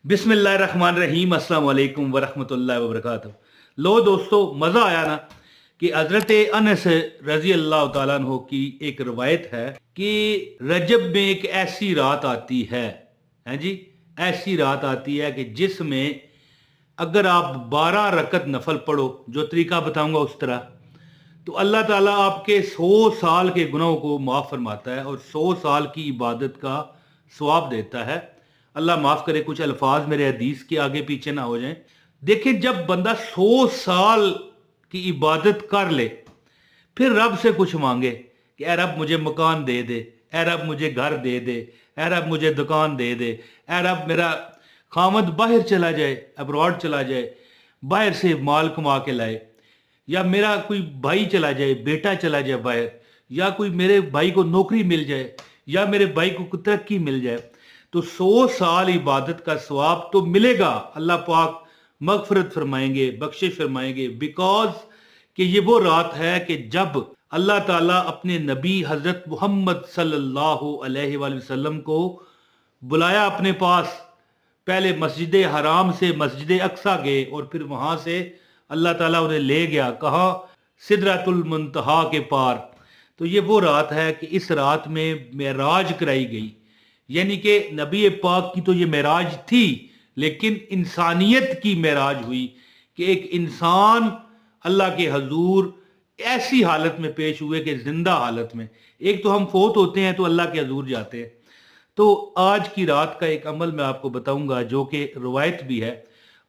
बिस्मिल्लाहिर्रहमानिर्रहीम, अस्सलाम वालेकुम वरहमतुल्लाहि वबरकातुहू। लो दोस्तों, मज़ा आया ना कि हज़रत अनस रज़ी अल्लाह तआला अन्हु की एक रवायत है कि रजब में एक ऐसी रात आती है जी, ऐसी रात आती है कि जिसमें अगर आप 12 रकत नफल पढ़ो, जो तरीका बताऊंगा उस तरह, तो अल्लाह ताला आपके 100 साल के गुनाहों को माफ़ फरमाता है और 100 साल की इबादत का सवाब देता है। अल्लाह माफ़ करे, कुछ अल्फाज मेरे हदीस के आगे पीछे ना हो जाएं। देखिए, जब बंदा 100 साल की इबादत कर ले, फिर रब से कुछ मांगे कि ए रब मुझे मकान दे दे, ए रब मुझे घर दे दे, ए रब मुझे दुकान दे दे, ए रब मेरा खामद बाहर चला जाए, अब्रॉड चला जाए, बाहर से माल कमा के लाए, या मेरा कोई भाई चला जाए, बेटा चला जाए बाहर, या कोई मेरे भाई को नौकरी मिल जाए, या मेरे भाई को तरक्की मिल जाए, तो 100 साल इबादत का सवाब तो मिलेगा। अल्लाह पाक मगफरत फरमाएंगे, बख्शिश फरमाएंगे, बिकॉज कि ये वो रात है कि जब अल्लाह ताला अपने नबी हजरत मोहम्मद सल्लल्लाहु अलैहि वसल्लम को बुलाया अपने पास। पहले मस्जिद हराम से मस्जिद अक्सा गए और फिर वहां से अल्लाह ताला उन्हें ले गया, कहा सिदरतुल मुंतहा के पार। तो ये वो रात है कि इस रात में मेराज कराई गई, यानी कि नबी पाक की तो ये मेराज थी, लेकिन इंसानियत की मेराज हुई कि एक इंसान अल्लाह के हजूर ऐसी हालत में पेश हुए कि जिंदा हालत में। एक तो हम फोत होते हैं तो अल्लाह के हजूर जाते हैं। तो आज की रात का एक अमल मैं आपको बताऊंगा जो कि रवायत भी है,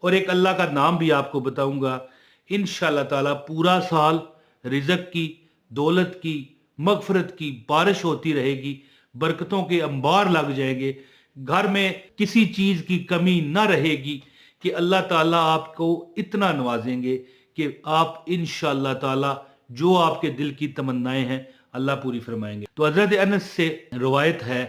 और एक अल्लाह का नाम भी आपको बताऊंगा। इंशाअल्लाह ताला पूरा साल रिज़्क की, दौलत की, मगफरत की बारिश होती रहेगी, बरकतों के अंबार लग जाएंगे, घर में किसी चीज़ की कमी ना रहेगी कि अल्लाह ताला आपको इतना नवाजेंगे कि आप इंशाअल्लाह ताला जो आपके दिल की तमन्नाएं हैं अल्लाह पूरी फरमाएंगे। तो हज़रत अनस से रवायत है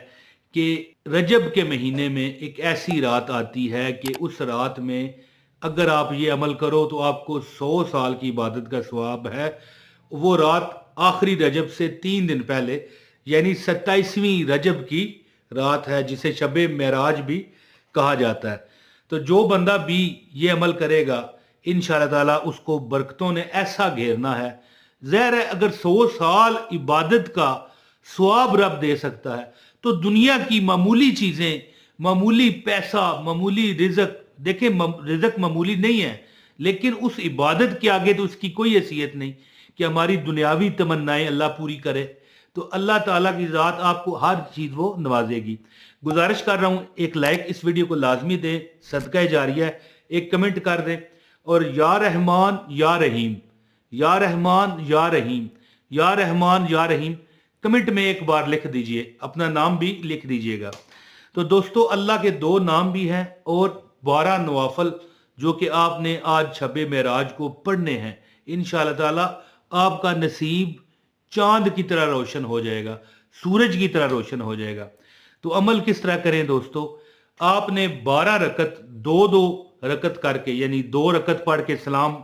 कि रजब के महीने में एक ऐसी रात आती है कि उस रात में अगर आप ये अमल करो तो आपको 100 साल की इबादत का सवाब है। वो रात आखिरी रजब से 3 दिन पहले, यानी 27वीं रजब की रात है, जिसे शबे मेराज भी कहा जाता है। तो जो बंदा भी ये अमल करेगा इंशाअल्लाह ताला उसको बरकतों ने ऐसा घेरना है। ज़ाहिर है, अगर 100 साल इबादत का सवाब रब दे सकता है तो दुनिया की मामूली चीज़ें, मामूली पैसा, मामूली रिज़्क, देखें रिज़्क मामूली नहीं है, लेकिन उस इबादत के आगे तो उसकी कोई हैसियत नहीं कि हमारी दुनियावी तमन्नाएं अल्लाह पूरी करे। तो अल्लाह ताला की ज़ात आपको हर चीज़ वो नवाजेगी। गुजारिश कर रहा हूँ, एक लाइक इस वीडियो को लाजमी दें, सदका जारिया है, एक कमेंट कर दें, और या रहमान या रहीम, या रहमान या रहीम, या रहमान या रहीम कमेंट में एक बार लिख दीजिए, अपना नाम भी लिख दीजिएगा। तो दोस्तों, अल्लाह के 2 नाम भी हैं और 12 नवाफल जो कि आपने आज शबे मेराज को पढ़ने हैं। इंशाअल्लाह ताला आपका नसीब चांद की तरह रोशन हो जाएगा, सूरज की तरह रोशन हो जाएगा। तो अमल किस तरह करें दोस्तों? आपने 12 रकत 2-2 रकत करके, यानी 2 रकत पढ़ के सलाम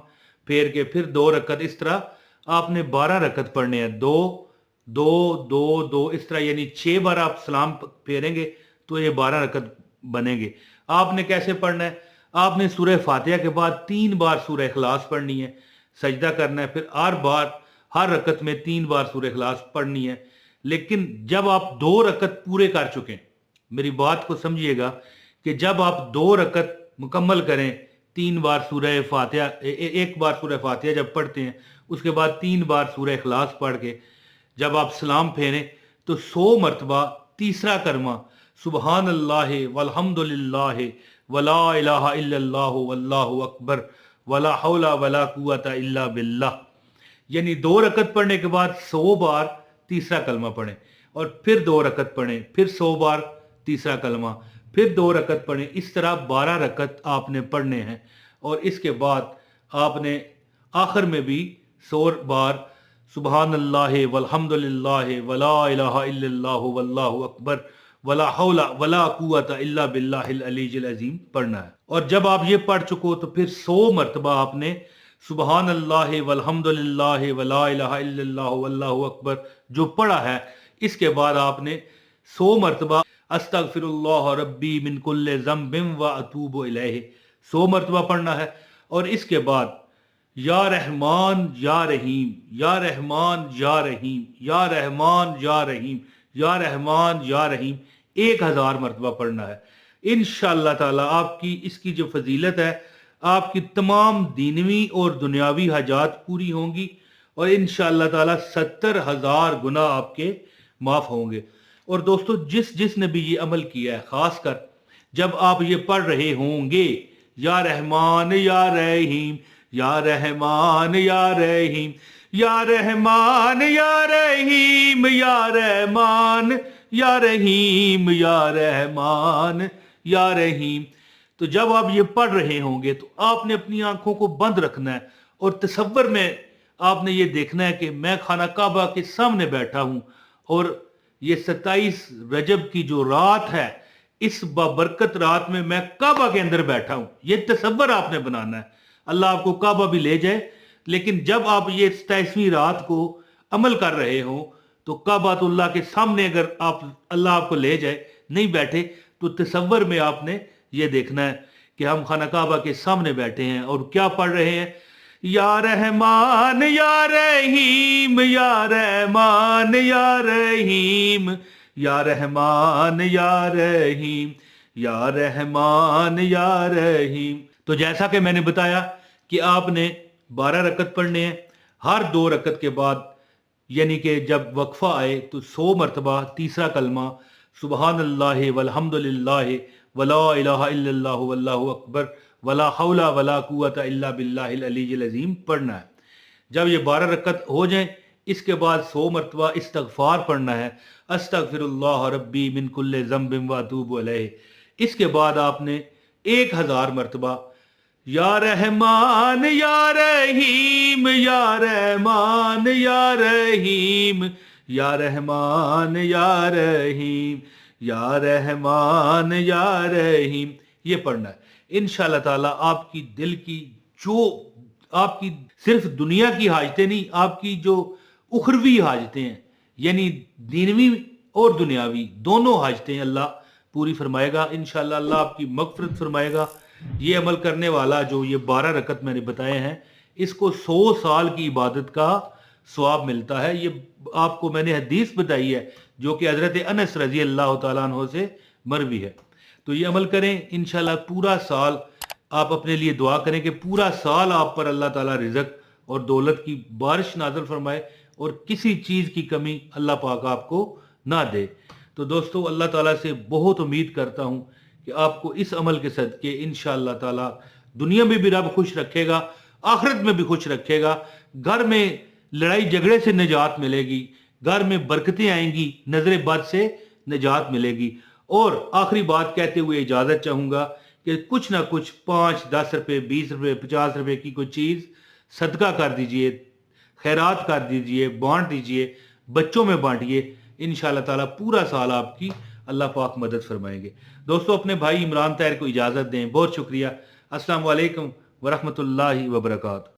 फेर के फिर 2 रकत, इस तरह आपने 12 रकत पढ़ने हैं। 2 2 2 2 इस तरह, यानी 6 बार आप सलाम फेरेंगे तो ये 12 रकत बनेंगे। आपने कैसे पढ़ना है? आपने सूरह फातिहा के बाद 3 बार सूरह इखलास पढ़नी है, सजदा करना है, फिर हर बार हर रकत में 3 बार सूरह इखलास पढ़नी है। लेकिन जब आप 2 रकत पूरे कर चुके हैं, मेरी बात को समझिएगा कि जब आप 2 रकत मुकम्मल करें, 3 बार सूरह फातिहा, एक बार सूरह फातिहा जब पढ़ते हैं, उसके बाद 3 बार सूरह इखलास पढ़ के जब आप सलाम फेरें तो 100 मरतबा तीसरा कलमा सुबहान अल्लाह वल्हम्दुलिल्लाह वला इलाहा इल्लल्लाह वल्लाहु अकबर वला हौला वला कुव्वता इल्ला बिल्लाह, यानी 2 रकत पढ़ने के बाद 100 बार तीसरा कलमा पढ़ें, और फिर 2 रकत पढ़ें, फिर 100 बार तीसरा कलमा, फिर 2 रकत पढ़ें। इस तरह 12 रकत आपने पढ़ने हैं, और इसके बाद आपने आखिर में भी 100 बार सुबहान अल्लाह वल्हम्दुलिल्लाह वला इलाहा इल्लल्लाह वल्लाहु अकबर वला हौला वला कुव्वता इल्ला बिल्लाहिल अलीय्यिल अज़ीम पढ़ना है। और जब आप ये पढ़ चुको तो फिर 100 मरतबा आपने सुबहान अल्लाह वल्हम्दुलिल्लाह वला इलाहा इल्लल्लाह वल्लाहु अकबर जो पढ़ा है, इसके बाद आपने 100 मरतबा अस्तगफिरुल्लाह रब्बी मिन कुल्ले ज़म्बिन व अतूबु इलैहि 100 मरतबा पढ़ना है। और इसके बाद या रहमान या रहीम, या रहमान या रहीम, या रहमान या रहीम, या रहमान या रहीम 1000 मरतबा पढ़ना है। इंशाअल्लाह ताला आपकी इसकी जो फजीलत है, आपकी तमाम दीनवी और दुनियावी हाजात पूरी होंगी और इंशाअल्लाह ताला 70,000 गुना आपके माफ होंगे। और दोस्तों जिस जिस ने भी ये अमल किया है, खासकर जब आप ये पढ़ रहे होंगे या रहमान या रहीम, या रहमान या रहीम, या रहमान या रहीम, या रहमान या रहीम, या रहमान या रहीम, तो जब आप ये पढ़ रहे होंगे तो आपने अपनी आंखों को बंद रखना है और तसव्वुर में आपने ये देखना है कि मैं खाना काबा के सामने बैठा हूं और ये 27 रजब की जो रात है, इस बाबरकत रात में मैं काबा के अंदर बैठा हूं। ये तसव्वुर आपने बनाना है। अल्लाह आपको काबा भी ले जाए, लेकिन जब आप ये 27वीं रात को अमल कर रहे हो तो काबातुल्लाह के सामने अगर आप अल्लाह आपको ले जाए, नहीं बैठे, तो तसव्वुर में आपने ये देखना है कि हम खाना काबा के सामने बैठे हैं और क्या पढ़ रहे हैं, या रहमान या रहीम, या रहमान या रहीम, या रहमान या रहीम, या रहमान या रहीम। तो जैसा कि मैंने बताया कि आपने 12 रकत पढ़ने हैं। हर 2 रकत के बाद यानी कि जब वक्फा आए तो 100 मरतबा तीसरा कलमा सुबहानल्लाह वल्हम्दुलिल्लाह वला इलाहा इल्लल्लाहु वल्लाहु अकबर वला हौला वला कुव्वता इल्ला बिल्लाहिल अलीय्यिल अज़ीम पढ़ना है। जब ये 12 रकत हो जाए, इसके बाद 100 मरतबा इस्तगफार पढ़ना है, अस्तगफिरुल्लाह रब्बी मिन कुल्ले ज़म्बिन व अतूबु इलैहि। इसके बाद आपने 1000 मरतबा या रहमान या रहीम, या रहमान या रहीम, या रहमान या रहीम, या रहमान या रहीम ये पढ़ना है। इंशाअल्लाह ताला आपकी दिल की जो आपकी सिर्फ दुनिया की हाजतें नहीं, आपकी जो उखरवी हाजतें हैं यानी दीनवी और दुनियावी दोनों हाजतें अल्लाह पूरी फरमाएगा। इंशाअल्लाह अल्लाह आपकी मगफरत फरमाएगा। ये अमल करने वाला जो ये 12 रकत मैंने बताए हैं, इसको 100 साल की इबादत का सवाब मिलता है। ये आपको मैंने हदीस बताई है जो कि हजरत अनस रजी अल्लाह तआला अन्हु से मरवी है। तो ये अमल करें, इंशाल्लाह पूरा साल आप अपने लिए दुआ करें कि पूरा साल आप पर अल्लाह ताला रिज़्क और दौलत की बारिश नाज़िल फरमाए और किसी चीज़ की कमी अल्लाह पाक आपको ना दे। तो दोस्तों अल्लाह ताला से बहुत उम्मीद करता हूँ कि आपको इस अमल के सदके इंशाअल्लाह ताला दुनिया में भी रब खुश रखेगा, आखिरत में भी खुश रखेगा। घर में लड़ाई झगड़े से निजात मिलेगी, घर में बरकतें आएंगी, नजर बद से निजात मिलेगी। और आखिरी बात कहते हुए इजाजत चाहूंगा कि कुछ ना कुछ 5, 10 रुपए, 20 रुपए, 50 रुपए की कोई चीज सदका कर दीजिए, खैरात कर दीजिए, बांट दीजिए, बच्चों में बांटिए। इंशाअल्लाह ताला पूरा साल आपकी अल्लाह पाक मदद फरमाएंगे। दोस्तों अपने भाई इमरान ताहिर को इजाजत दें। बहुत शुक्रिया। अस्सलाम वालेकुम वरहमतुल्लाहि वबरकातुहू।